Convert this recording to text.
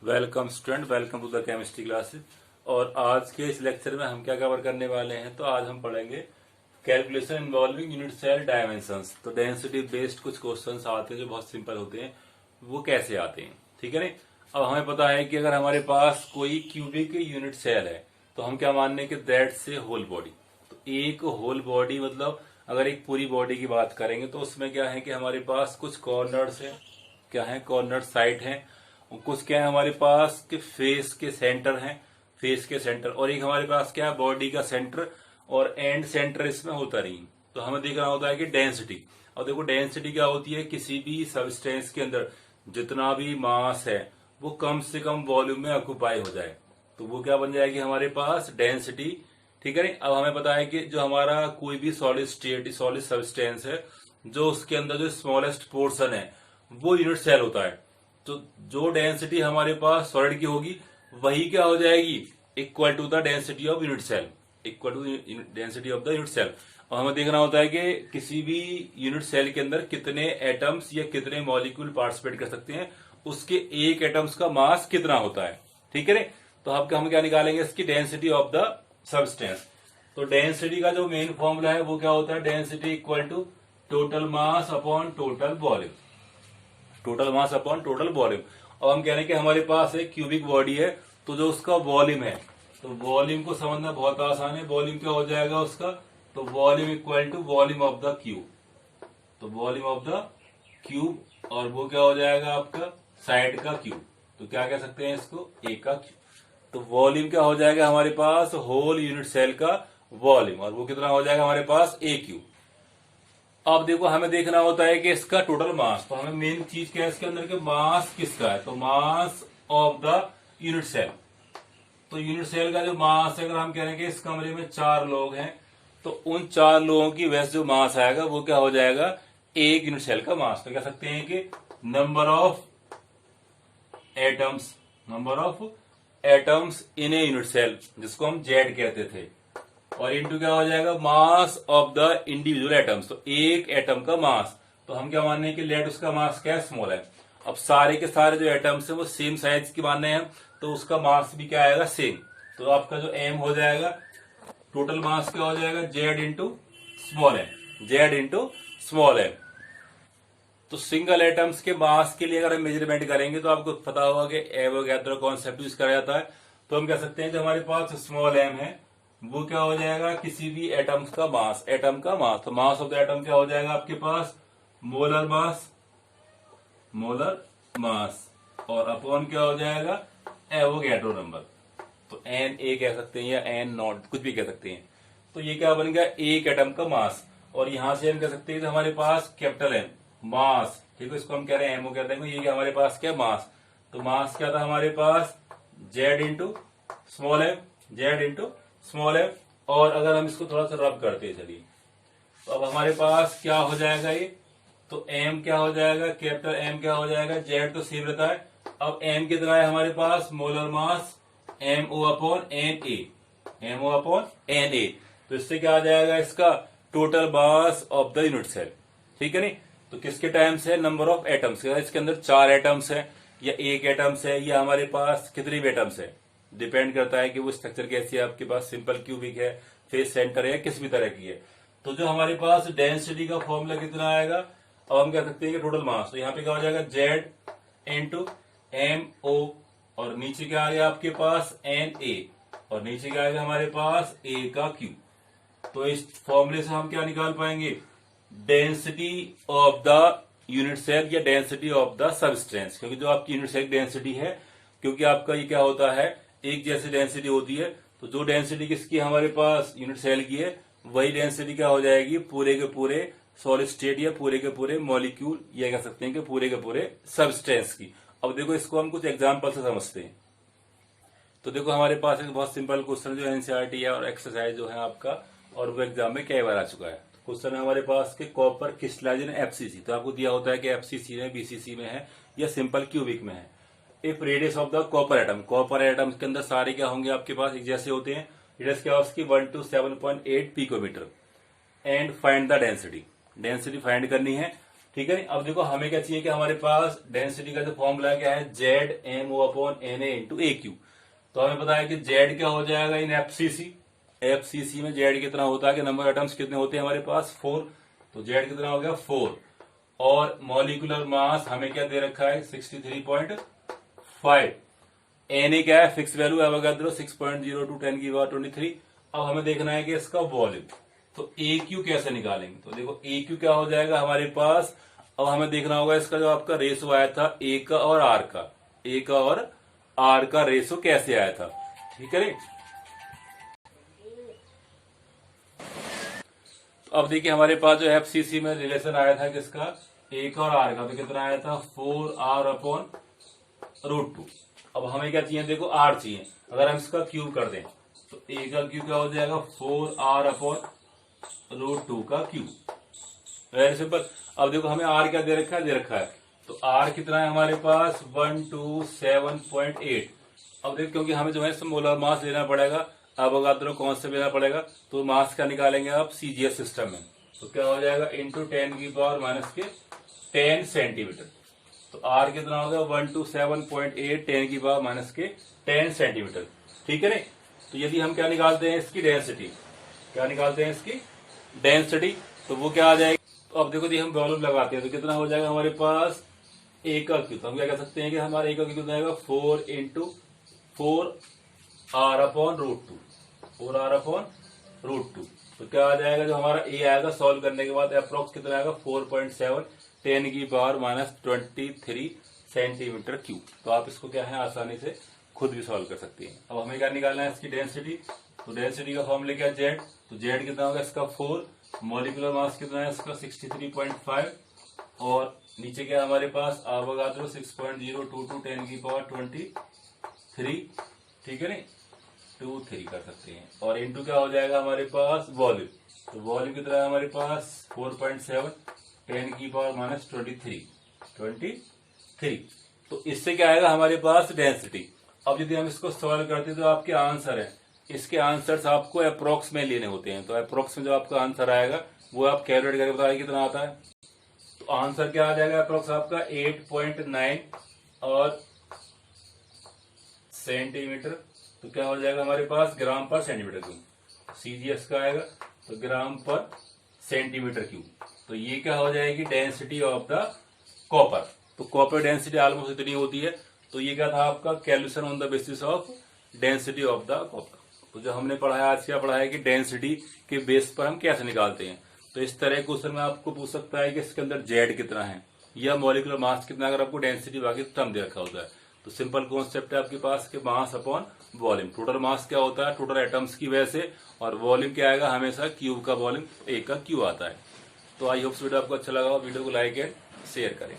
Welcome student, welcome to the chemistry classes. और आज के इस लेक्चर में हम क्या कवर करने वाले हैं, तो आज हम पढ़ेंगे calculation involving unit cell dimensions. तो डेंसिटी बेस्ड कुछ क्वेश्चंस आते हैं जो बहुत सिंपल होते हैं, वो कैसे आते हैं, ठीक है नहीं। अब हमें पता है कि अगर हमारे पास कोई क्यूबिक यूनिट सेल है तो हम क्या मानने के दैट से होल बॉडी। तो एक होल बॉडी मतलब अगर एक पूरी बॉडी की बात करेंगे तो उसमें क्या है कि हमारे पास कुछ कॉर्नर्स है, क्या है कॉर्नर साइड है, कुछ क्या है हमारे पास कि फेस के सेंटर हैं, फेस के सेंटर, और एक हमारे पास क्या है बॉडी का सेंटर और एंड सेंटर इसमें होता नहीं। तो हमें देखना होता है कि डेंसिटी। और देखो डेंसिटी क्या होती है, किसी भी सबस्टेंस के अंदर जितना भी मास है वो कम से कम वॉल्यूम में ऑक्यूपाई हो जाए, तो वो क्या बन जाएगी हमारे पास डेंसिटी, ठीक है नहीं। अब हमें पता है कि जो हमारा कोई भी सॉलिड स्टेट सॉलिड सबस्टेंस है, जो उसके अंदर जो स्मॉलेस्ट पोर्शन है वो यूनिट सेल होता है। तो जो डेंसिटी हमारे पास सॉलिड की होगी वही क्या हो जाएगी, equal to the density of unit cell, equal to density of the unit cell. और हमें देखना होता है कि किसी भी यूनिट सेल के अंदर कितने एटम्स या कितने मॉलिक्यूल पार्टिसिपेट कर सकते हैं, उसके एक एटम्स का मास कितना होता है, ठीक है। तो हम क्या निकालेंगे, इसकी डेंसिटी ऑफ द सबस्टेंस। तो डेंसिटी का जो मेन फॉर्मूला है वो क्या होता है, density equal to total mass upon total volume, total mass upon total volume. अब हम कह रहे हैं कि हमारे पास एक क्यूबिक बॉडी है, तो जो उसका वॉल्यूम है, तो वॉल्यूम को समझना बहुत आसान है। वॉल्यूम क्या हो जाएगा उसका, तो volume equal to volume of the cube, तो वॉल्यूम ऑफ द क्यूब, और वो क्या हो जाएगा आपका साइड का क्यूब। तो क्या कह सकते हैं इसको, ए का क्यूब। तो वॉल्यूम क्या हो जाएगा हमारे पास, होल यूनिट सेल का वॉल्यूम, और वो कितना हो जाएगा हमारे पास ए क्यूब। अब देखो हमें देखना होता है कि इसका टोटल मास, तो हमें मेन चीज क्या है इसके अंदर के मास किसका है, तो mass of the unit cell. तो यूनिट सेल का जो मास है, अगर हम कह रहे हैं कि इस कमरे में 4 लोग हैं, तो उन 4 लोगों की वैसे जो मास आएगा वो क्या हो जाएगा, एक यूनिट सेल का मास। तो कह सकते हैं कि number of atoms, number of atoms in a unit cell, जिसको हम जेड कहते थे, और इनटू क्या हो जाएगा, मास ऑफ द इंडिविजुअल एटम्स। तो एक एटम का मास, तो हम क्या मानने हैं कि लेट उसका मास क्या है, स्मॉल है। अब सारे के सारे जो एटम्स है वो सेम साइज की मानने हैं, तो उसका मास भी क्या आएगा, सेम। तो आपका जो एम हो जाएगा, टोटल मास क्या हो जाएगा, Z into small M, Z into small M. तो सिंगल एटम्स के मास के लिए अगर हम मेजरमेंट करेंगे तो आपको पता होगा कि एवोगैड्रो कॉन्सेप्ट यूज करा जाता है। तो हम कह सकते हैं जो हमारे पास स्मॉल एम है वो क्या हो जाएगा, किसी भी एटम्स का मास, एटम का मास। तो मास ऑफ द एटम क्या हो जाएगा आपके पास, मोलर मास, मोलर मास, और अपॉन क्या हो जाएगा, एवोगैड्रो नंबर। तो एन ए कह सकते हैं या एन नॉट, कुछ भी कह सकते हैं। तो ये क्या बन गया, एक एटम का मास। और यहां से हम कह सकते हैं कि हमारे पास कैपिटल एम मास, ठीक है, इसको हम कह रहे हैं एमओ कहते हैं, ये हमारे पास क्या मास। तो मास क्या था हमारे पास, Z into small M, Z into small M. और अगर हम इसको थोड़ा सा रब करते हैं चलिए, तो अब हमारे पास क्या हो जाएगा ये, तो एम क्या हो जाएगा, कैपिटल एम क्या हो जाएगा, जेड तो सेम रहता है। अब एम कितना है हमारे पास, molar mass M O upon N A, M O upon N A. तो इससे क्या आ जाएगा, इसका total mass of the unit cell, ठीक है नहीं। तो किसके टाइम्स है, नंबर ऑफ एटम्स, इसके अंदर 4 एटम्स है या एक एटम्स है, या हमारे पास कितने भी एटम्स है, डिपेंड करता है कि वो स्ट्रक्चर कैसी है आपके पास, सिंपल क्यूबिक है, फेस सेंटर है, किस भी तरह की है। तो जो हमारे पास डेंसिटी का फॉर्मूला कितना आएगा, अब हम कह सकते हैं कि टोटल मास, तो यहाँ पे क्या हो जाएगा, जेड इंटू एम ओ, और नीचे क्या आ गया आपके पास एन ए, और नीचे क्या आएगा हमारे पास ए का क्यूब। तो इस फॉर्मूले से हम क्या निकाल पाएंगे, density of the unit cell या डेंसिटी ऑफ द सबस्टेंस। क्योंकि जो आपकी यूनिट सेल डेंसिटी है, क्योंकि आपका ये क्या होता है, एक जैसी डेंसिटी होती है, तो जो डेंसिटी किसकी हमारे पास यूनिट सेल की है, वही डेंसिटी क्या हो जाएगी पूरे के पूरे सॉलिड स्टेट या पूरे के पूरे मॉलिक्यूल, या कह सकते हैं कि पूरे के पूरे सबस्टेंस की। अब देखो इसको हम कुछ एग्जांपल से समझते हैं। तो देखो हमारे पास एक बहुत सिंपल क्वेश्चन जो एनसीईआरटी है और एक्सरसाइज जो है आपका, और वो एग्जाम में कई बार आ चुका है। क्वेश्चन है हमारे पास कि कॉपर क्रिस्टलाइज एफसीसी, तो आपको दिया होता है कि एफसीसी में, बीसीसी में है या सिंपल क्यूबिक में है। If radius of the copper atom, copper atom के अंदर सारे क्या होंगे आपके पास, एक जैसे होते हैं। रेडियस क्या है उसकी 1 to 7.8 picometer, and find the density, density find करनी है। ठीक है। अब देखो हमें क्या चाहिए कि हमारे पास डेंसिटी का जो फॉर्मूला क्या है, Z M O upon N A into A cube. तो हमें पता है कि जेड क्या हो जाएगा इन एफसीसी, एफसीसी में जेड कितना होता है कि नंबर एटम्स कितने होते हैं हमारे पास 4, तो जेड कितना हो गया 4। और मॉलिक्यूलर मास हमें क्या दे रखा है 63.5। एन ए क्या है फिक्स वैल्यू एवोगाड्रो 6.02 10 की पावर 23। अब हमें देखना है कि इसका वॉल्यूम, तो ए क्यू कैसे निकालेंगे। तो देखो ए क्यू क्या हो जाएगा हमारे पास, अब हमें देखना होगा इसका जो आपका रेशो आया था ए का और आर का, ए का और आर का रेशो कैसे आया था, ठीक है। तो अब देखिए हमारे पास जो एफसीसी में रिलेशन आया था किसका, ए का और आर का, तो कितना आया था 4r अपॉन √2। अब हमें क्या चाहिए, देखो आर चाहिए, अगर हम इसका क्यूब कर दें तो ए का क्यूब क्या हो जाएगा 4r अपॉन √2 का क्यूब। Very simple. अब देखो हमें आर क्या दे रखा है, तो आर कितना है हमारे पास 127.8। अब देखो क्योंकि हमें जो है मोलर मास लेना पड़ेगा, एवोगाड्रो कांस्टेंट लेना पड़ेगा, तो मास का निकालेंगे आप सीजीएस सिस्टम में, तो क्या हो जाएगा इंटू 10 की पावर माइनस के 10 सेंटीमीटर। तो आर कितना हो गया 127.8 10 की पावर माइनस के 10 सेंटीमीटर, ठीक है ना। तो यदि हम क्या निकालते हैं इसकी डेंसिटी, तो वो क्या आ जाएगी। तो अब देखो हम वॉल्यूम लगाते हैं तो कितना हो जाएगा हमारे पास ए का क्यू, तो हम क्या कह सकते हैं कि हमारा ए का क्यू कितना आएगा 4 into 4r upon √2, 4r upon √2। तो क्या आ जाएगा जो हमारा ए आएगा सॉल्व करने के बाद अप्रोक्स कितना आएगा 4.7 10 की पावर माइनस 23 सेंटीमीटर क्यूब। तो आप इसको क्या है आसानी से खुद भी सॉल्व कर सकते हैं। अब हमें क्या निकालना है इसकी डेंसिटी, तो डेंसिटी का फॉर्मूला क्या जेड, तो जेड कितना होगा इसका 4, मॉलिक्यूलर मास कितना है इसका 63.5, और नीचे क्या हमारे पास एवोगाड्रो 6.022 10 की पावर 23, ठीक है नहीं 23 कर सकते हैं। और इंटू क्या हो जाएगा हमारे पास वॉल्यूम, तो वॉल्यूम कितना है हमारे पास 4.7 10 की पावर माइनस 23। तो इससे क्या आएगा हमारे पास डेंसिटी। अब यदि हम इसको सॉल्व करते हैं तो आपके आंसर है, इसके आंसर्स आपको अप्रोक्स में लेने होते हैं, तो अप्रोक्स में जो आपका आंसर आएगा वो आप कैलकुलेट करके बताइए कितना आता है। तो आंसर क्या आ जाएगा अप्रोक्स आपका 8.9 और सेंटीमीटर, तो क्या हो जाएगा हमारे पास ग्राम पर सेंटीमीटर क्यूब, सीजीएस का आएगा तो ग्राम पर सेंटीमीटर क्यूब। तो ये क्या हो जाएगी डेंसिटी ऑफ द कॉपर। तो कॉपर डेंसिटी ऑलमोस्ट इतनी होती है। तो ये क्या था आपका calculation on the basis of density of the copper. तो जो हमने पढ़ा है आज क्या पढ़ा है कि डेंसिटी के बेस पर हम कैसे निकालते हैं। तो इस तरह क्वेश्चन में आपको पूछ सकता है कि इसके अंदर जेड कितना है या मॉलिक्यूलर मास कितना, अगर आपको डेंसिटी बाकी टर्म दे रखा होता है। तो सिंपल कॉन्सेप्ट है आपके पास कि मास अपॉन वॉल्यूम। टोटल मास क्या होता है टोटल एटम्स की वजह से, और वॉल्यूम क्या आएगा हमेशा क्यूब का वॉल्यूम ए का क्यू आता है। तो आई होप वीडियो आपको अच्छा लगा, वीडियो को लाइक एंड शेयर करें।